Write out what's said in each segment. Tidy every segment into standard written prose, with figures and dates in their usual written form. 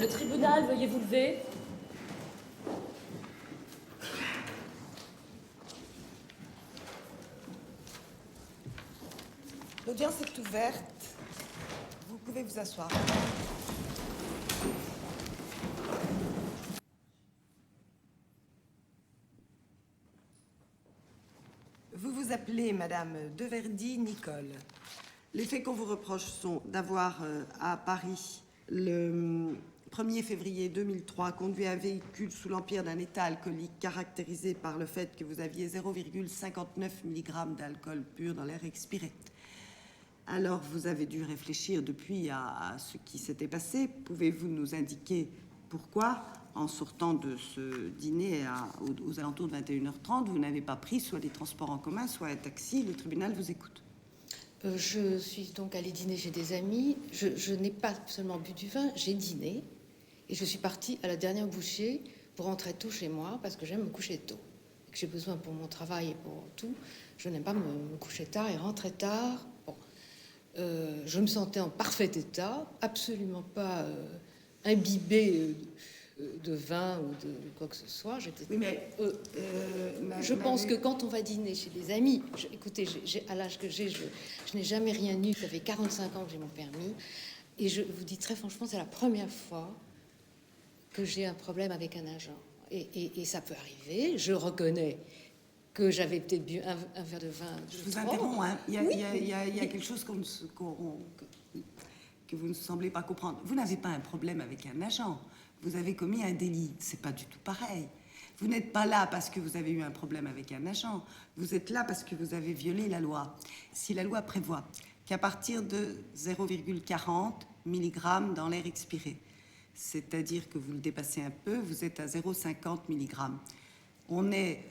Le tribunal, veuillez vous lever. L'audience est ouverte. Vous pouvez vous asseoir. Vous vous appelez Madame Deverdy Nicole. Les faits qu'on vous reproche sont d'avoir, à Paris, le 1er février 2003, conduit un véhicule sous l'empire d'un état alcoolique caractérisé par le fait que vous aviez 0,59 mg d'alcool pur dans l'air expiré. Alors, vous avez dû réfléchir depuis à ce qui s'était passé. Pouvez-vous nous indiquer pourquoi, en sortant de ce dîner aux alentours de 21h30, vous n'avez pas pris soit des transports en commun, soit un taxi? Le tribunal vous écoute. Je suis donc allée dîner chez des amis. Je n'ai pas seulement bu du vin, j'ai dîné. Et je suis partie à la dernière bouchée pour rentrer tôt chez moi parce que j'aime me coucher tôt. Et que j'ai besoin pour mon travail et pour tout. Je n'aime pas me coucher tard et rentrer tard. Bon. Je me sentais en parfait état, absolument pas imbibée de vin ou de quoi que ce soit. Oui, mais je pense que quand on va dîner chez des amis, écoutez, à l'âge que j'ai, je n'ai jamais rien eu. Ça fait 45 ans que j'ai mon permis. Et je vous dis très franchement, c'est la première fois que j'ai un problème avec un agent. Et ça peut arriver. Je reconnais que j'avais peut-être bu un verre de vin. Je vous interromps, hein. Il y a quelque chose que vous ne semblez pas comprendre. Vous n'avez pas un problème avec un agent. Vous avez commis un délit. C'est pas du tout pareil. Vous n'êtes pas là parce que vous avez eu un problème avec un agent. Vous êtes là parce que vous avez violé la loi. Si la loi prévoit qu'à partir de 0,40 mg dans l'air expiré, c'est-à-dire que vous le dépassez un peu, vous êtes à 0,50 mg. On est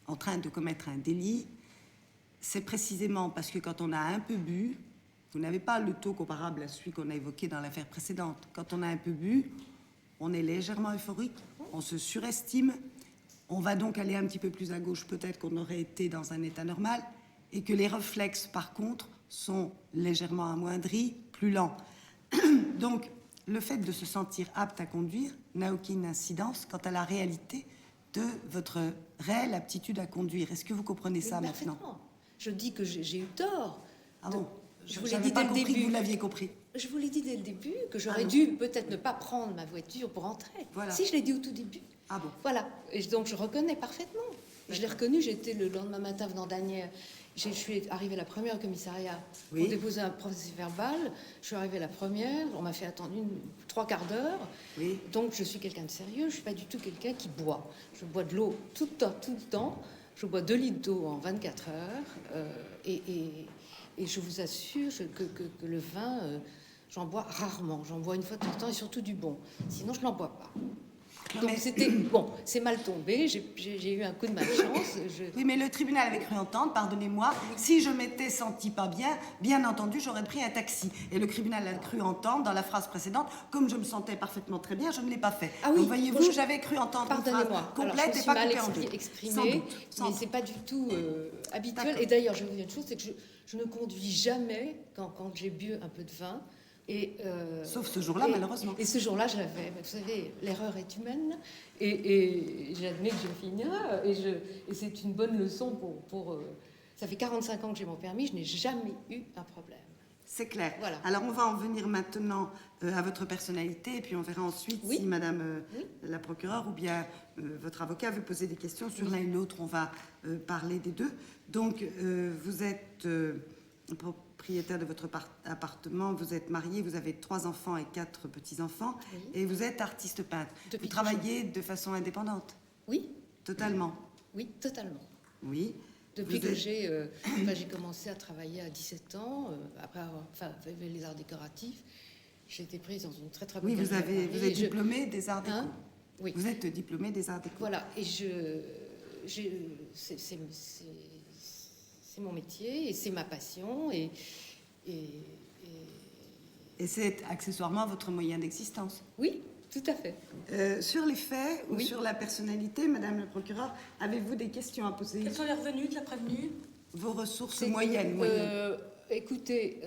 en train de commettre un délit. C'est précisément parce que quand on a un peu bu, vous n'avez pas le taux comparable à celui qu'on a évoqué dans l'affaire précédente. Quand on a un peu bu, on est légèrement euphorique, on se surestime, on va donc aller un petit peu plus à gauche peut-être qu'on aurait été dans un état normal, et que les réflexes, par contre, sont légèrement amoindris, plus lents. Donc, le fait de se sentir apte à conduire n'a aucune incidence quant à la réalité de votre réelle aptitude à conduire. Est-ce que vous comprenez ça maintenant? Je dis que j'ai eu tort. Ah bon? Je vous l'ai dit dès le début. Que vous l'aviez compris. Je vous l'ai dit dès le début que j'aurais dû peut-être ne pas prendre ma voiture pour entrer. Voilà. Si, je l'ai dit au tout début. Ah bon? Voilà. Et donc je reconnais parfaitement. Je l'ai reconnu. J'étais le lendemain matin venant d'Asnières. Je suis arrivée la première au commissariat pour déposer un procès verbal. Je suis arrivée la première. On m'a fait attendre 3/4 d'heure. Oui. Donc je suis quelqu'un de sérieux. Je suis pas du tout quelqu'un qui boit. Je bois de l'eau tout le temps. Je bois 2 litres d'eau en 24 heures. Et je vous assure que le vin, j'en bois rarement. J'en bois une fois de temps et surtout du bon. Sinon, je n'en bois pas. Non, donc c'était bon, c'est mal tombé. J'ai eu un coup de malchance. Oui, mais le tribunal avait cru entendre, pardonnez-moi, si je m'étais senti pas bien, bien entendu, j'aurais pris un taxi. Et le tribunal a cru entendre dans la phrase précédente, comme je me sentais parfaitement très bien, je ne l'ai pas fait. Ah oui, donc voyez-vous, j'avais cru entendre une phrase complète et pas coupée en deux. Exprimée, mais c'est pas du tout habituel. Et d'ailleurs, je vais vous dire une chose, c'est que je ne conduis jamais quand j'ai bu un peu de vin. Sauf ce jour-là, malheureusement. Et ce jour-là, j'avais, vous savez, l'erreur est humaine, et j'admets que je finirai, et c'est une bonne leçon pour ça fait 45 ans que j'ai mon permis, je n'ai jamais eu un problème. C'est clair. Voilà. Alors, on va en venir maintenant à votre personnalité, et puis on verra ensuite si Madame la procureure ou bien votre avocat veut poser des questions sur l'un et l'autre. On va parler des deux. Donc, vous êtes propriétaire de votre appartement, vous êtes marié, vous avez 3 enfants et 4 petits-enfants, et vous êtes artiste peintre. Vous travaillez de façon indépendante? Oui. Totalement? Oui, totalement. Oui. Depuis que j'ai commencé à travailler à 17 ans, après avoir fait les arts décoratifs, j'ai été prise dans une très très bonne vous êtes diplômée des arts déco. Oui. Vous êtes diplômée des arts déco. Voilà, et c'est mon métier et c'est ma passion et c'est accessoirement votre moyen d'existence. Oui, tout à fait. Sur les faits ou sur la personnalité, Madame la procureure, avez-vous des questions à poser? Quels sont les revenus de la prévenue? Vos ressources moyennes. Écoutez,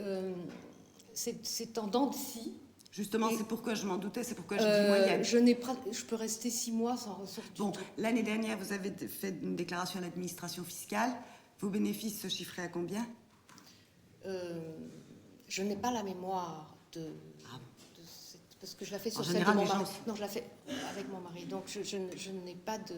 c'est en dents de scie. Justement, Et, c'est pourquoi je m'en doutais, c'est pourquoi j'ai dit moyenne. Je peux rester 6 mois sans ressources du Bon, tout. l'année dernière, vous avez fait une déclaration à l'administration fiscale. Vos bénéfices se chiffraient à combien? Je n'ai pas la mémoire de cette, parce que je la fais sur celle de général, mon les gens- mari. Non, je la fais avec mon mari. Donc je n'ai pas de...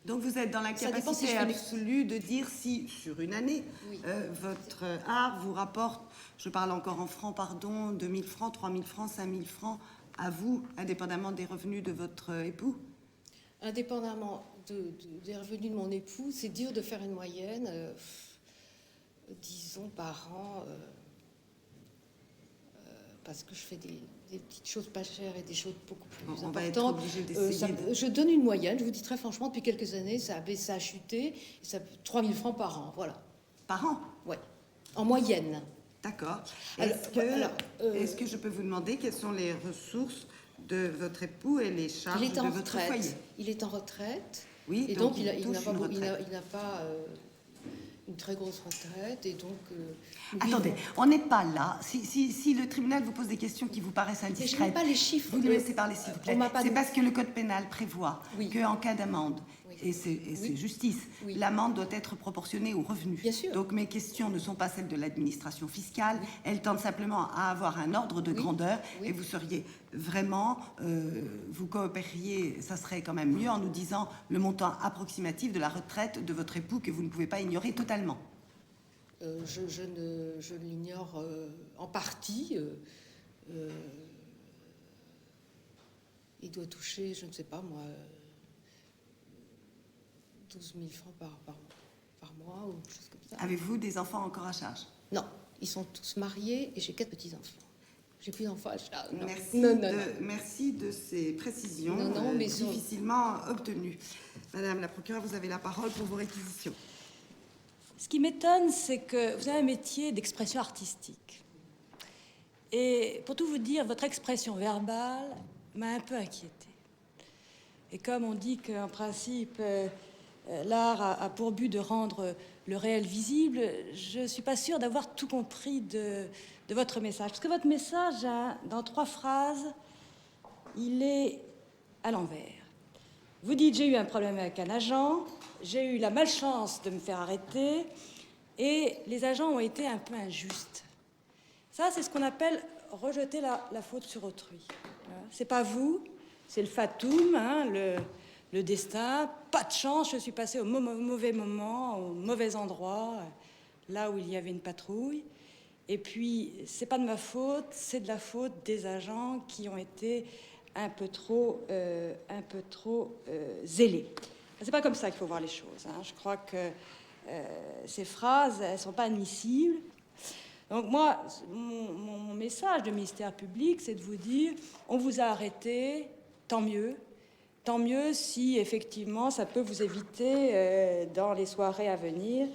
Donc vous êtes dans Ça dépend si l'incapacité je fais des- absolue de dire si, sur une année, Oui. votre art vous rapporte, je parle encore en francs, pardon, 2 000 francs, 3 000 francs, 5 000 francs, à vous, indépendamment des revenus de votre époux? Indépendamment des revenus de mon époux, c'est dur de faire une moyenne, disons par an, parce que je fais des petites choses pas chères et des choses beaucoup plus On importantes. va être obligé d'essayer Je donne une moyenne, je vous dis très franchement, depuis quelques années, ça a chuté, et ça 3 000 francs par an, voilà. Par an? Ouais, en moyenne. D'accord. Alors, Est-ce que je peux vous demander quelles sont les ressources de votre époux et les charges Il est en de votre foyer? retraite. Il est en retraite. Oui, Et donc donc, il il touche n'a une pas, retraite. il n'a pas une très grosse retraite. Et donc. nous Attendez, vivons- on n'est pas là. Si le tribunal vous pose des questions qui vous paraissent Mais je n'ai indiscrètes, pas les chiffres. vous nous laissez parler, s'il vous plaît. On m'a pas C'est dit- parce que le code pénal prévoit Oui. qu'en cas d'amende, Oui. et c'est Oui. justice, Oui. l'amende doit être proportionnée aux revenus. Bien sûr. Donc mes questions ne sont pas celles de l'administration fiscale. Elles tendent simplement à avoir un ordre de Oui. grandeur. Oui. Et vous seriez vraiment, vous coopériez, ça serait quand même mieux en nous disant le montant approximatif de la retraite de votre époux que vous ne pouvez pas ignorer totalement. Je l'ignore en partie. Il doit toucher, je ne sais pas moi, 12 000 francs par mois ou quelque chose comme ça. Avez-vous des enfants encore à charge? Non, ils sont tous mariés et j'ai 4 petits-enfants. J'ai plus d'enfants à charge. Non. Merci, Non, non, de, non. merci de ces précisions Non, mais sur- difficilement obtenues. Madame la procureure, vous avez la parole pour vos réquisitions. Ce qui m'étonne, c'est que vous avez un métier d'expression artistique. Et pour tout vous dire, votre expression verbale m'a un peu inquiétée. Et comme on dit qu'en principe, l'art a pour but de rendre le réel visible, je ne suis pas sûre d'avoir tout compris de votre message. Parce que votre message, dans 3 phrases, il est à l'envers. Vous dites, j'ai eu un problème avec un agent, j'ai eu la malchance de me faire arrêter, et les agents ont été un peu injustes. Ça, c'est ce qu'on appelle rejeter la faute sur autrui. Voilà. C'est pas vous, c'est le fatum, hein, le destin. Pas de chance, je suis passée au mauvais moment, au mauvais endroit, là où il y avait une patrouille. Et puis, c'est pas de ma faute, c'est de la faute des agents qui ont été un peu trop zélés. C'est pas comme ça qu'il faut voir les choses. Hein. Je crois que ces phrases, elles sont pas admissibles. Donc moi, mon message de ministère public, c'est de vous dire, on vous a arrêté, tant mieux. Tant mieux si effectivement ça peut vous éviter dans les soirées à venir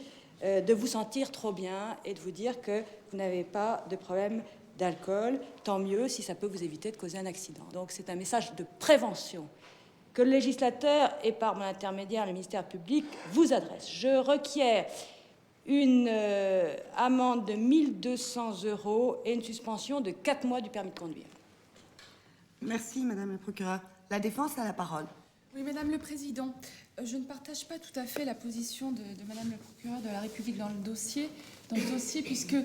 de vous sentir trop bien et de vous dire que vous n'avez pas de problème d'alcool. Tant mieux si ça peut vous éviter de causer un accident. Donc c'est un message de prévention que le législateur et par mon intermédiaire le ministère public vous adresse. Je requiers une amende de 1 200 € et une suspension de 4 mois du permis de conduire. Merci, Madame la procureure. La défense a la parole. Oui, Madame le Président, je ne partage pas tout à fait la position de Madame le procureur de la République dans le dossier, puisque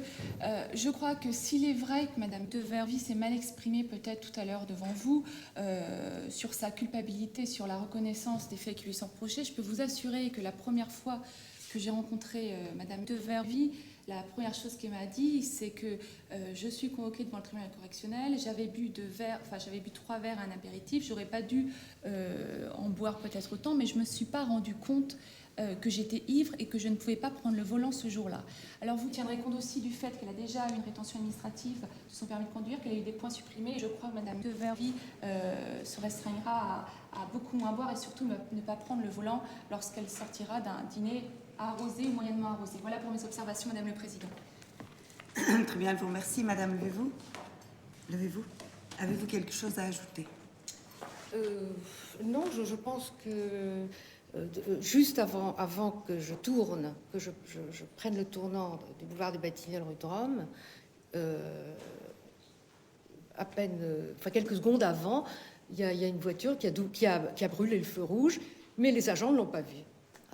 je crois que s'il est vrai que Madame de Vervis s'est mal exprimée peut-être tout à l'heure devant vous sur sa culpabilité, sur la reconnaissance des faits qui lui sont reprochés, je peux vous assurer que la première fois que j'ai rencontré Madame de Vervis, la première chose qu'elle m'a dit, c'est que je suis convoquée devant le tribunal correctionnel. J'avais bu 3 verres, un apéritif. J'aurais pas dû en boire peut-être autant, mais je me suis pas rendu compte que j'étais ivre et que je ne pouvais pas prendre le volant ce jour-là. Alors vous tiendrez compte aussi du fait qu'elle a déjà eu une rétention administrative de son permis de conduire, qu'elle a eu des points supprimés. Et je crois que Madame de Vervis se restreindra à beaucoup moins boire et surtout ne pas prendre le volant lorsqu'elle sortira d'un dîner arrosé ou moyennement arrosé. Voilà pour mes observations, Madame le Président. Très bien, je vous remercie. Madame, levez-vous. Levez-vous. Avez-vous quelque chose à ajouter? Non, je pense que juste avant que je tourne, que je prenne le tournant du boulevard des Batignolles rue de Rome, à peine, enfin quelques secondes avant, il y a une voiture qui a brûlé le feu rouge, mais les agents ne l'ont pas vu.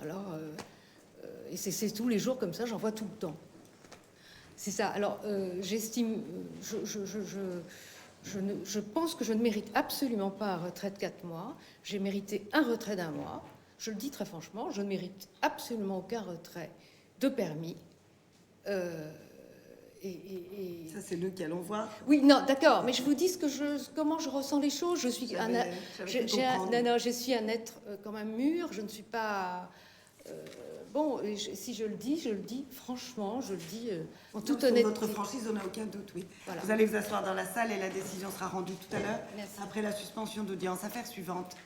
Alors, et c'est tous les jours comme ça, j'en vois tout le temps. C'est ça. Alors, j'estime, je pense que je ne mérite absolument pas un retrait de 4 mois. J'ai mérité un retrait d'1 mois. Je le dis très franchement, je ne mérite absolument aucun retrait de permis. Ça, c'est nous qui allons voir. Oui, non, d'accord, mais je vous dis comment je ressens les choses. Je suis je suis un être quand même mûr. Je ne suis pas bon. Si je le dis franchement, je le dis en toute honnêteté. Votre franchise, on n'a aucun doute, oui. Voilà. Vous allez vous asseoir dans la salle et la décision sera rendue tout à l'heure. Merci. Après la suspension d'audience. Affaire suivante.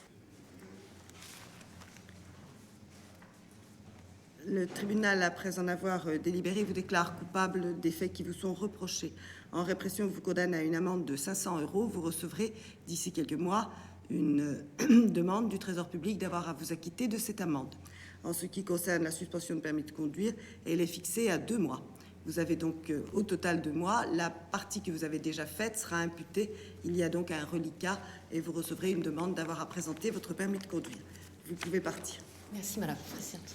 Le tribunal, après en avoir délibéré, vous déclare coupable des faits qui vous sont reprochés. En répression, vous condamne à une amende de 500 €. Vous recevrez, d'ici quelques mois, une demande du Trésor public d'avoir à vous acquitter de cette amende. En ce qui concerne la suspension de permis de conduire, elle est fixée à 2 mois. Vous avez donc au total 2 mois. La partie que vous avez déjà faite sera imputée. Il y a donc un reliquat et vous recevrez une demande d'avoir à présenter votre permis de conduire. Vous pouvez partir. Merci, madame. Très gentil.